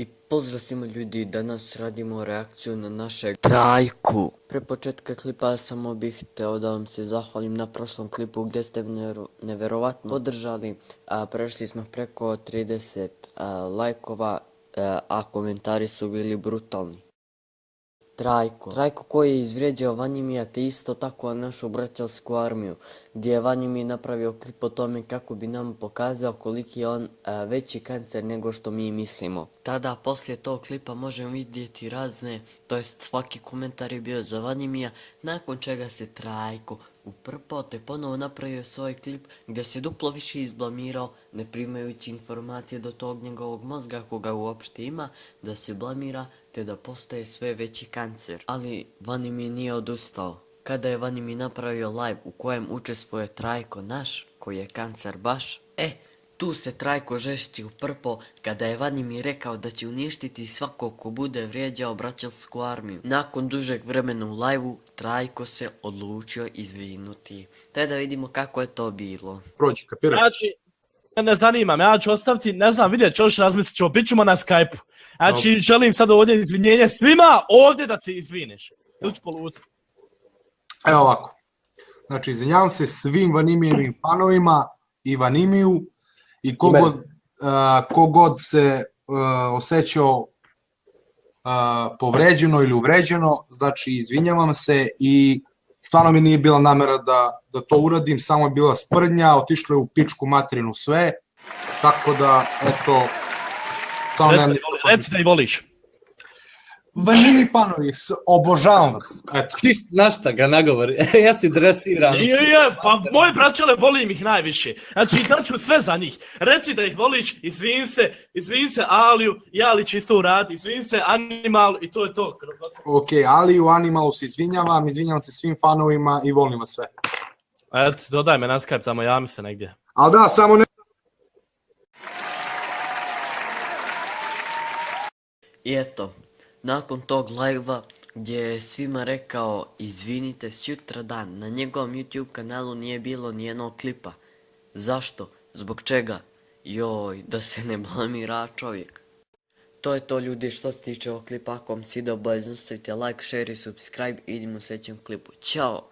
I pozdrav svima ljudi, danas radimo reakciju na našeg Trajku. Pre početka klipa samo bih hteo da vam se zahvalim na prošlom klipu gdje ste neverovatno podržali. Prešli smo preko 30 lajkova, a komentari su bili brutalni. Trajko koji je izvrijeđao Vanimija te isto tako našu braćarsku armiju, gdje je Vanimi napravio klip o tome kako bi nam pokazao koliki je on veći kancer nego što mi mislimo. Tada poslije tog klipa možemo vidjeti razne, to jest svaki komentar je bio za Vanimija, nakon čega se Trajko uprpao te ponovo napravio svoj klip gdje se duplo više izblamirao, ne primajući informacije do tog njegovog mozga koga uopšte ima, da se blamira te da postaje sve veći kancer. Ali Vanimi nije odustao. Kada je Vanimi napravio live u kojem učestvuje Trajko naš, koji je kancer baš, tu se Trajko žešći uprpao kada je Vanimi rekao da će uništiti svakog ko bude vrijeđao braćarsku armiju. Nakon dužeg vremena u live-u, Trajko se odlučio izvinuti. Te da vidimo kako je to bilo. Prođi, kapiraš? Znači, ne zanima me, ja ću ostaviti, ne znam, vidjet ću, još razmislit ćemo, bit ćemo na Skype-u. Znači, želim sad ovdje izvinjenje svima, ovdje da se izvineš. Tu ću poluti. Evo ovako. Znači, izvinjavam se svim Vanimijevim fanovima i Vanimiju i kogod se osjećao povređeno ili uvređeno, znači izvinjavam se i stvarno mi nije bila namera da to uradim, samo je bila sprdnja, otišlo je u pičku materinu sve, tako da, eto, stvarno nemam ništa. Reci da ih voliš. Vanimi fanovi, obožavam vas, eto. Ti znaš šta ga nagovori, ja si dresiram. Pa moje braćale volim ih najviše. Znači, daću sve za njih. Reci da ih voliš, izvin se Aliju, i Ali će isto uraditi, izvin se Animal i to je to. Ok, Aliju, Animalu se izvinjavam se svim fanovima i volim vas sve. Eto, dodaj me na Skype tamo, javi se negdje. Ali da, samo ne... I eto, nakon tog live-a gdje je svima rekao izvinite sutradan, na njegovom YouTube kanalu nije bilo nijednog klipa. Zašto? Zbog čega? Joj, da se ne blamira čovjek. To je to ljudi što se tiče ovog klipa, ako vam se video, ostavite like, share i subscribe i idemo u sljedećem klipu. Ćao!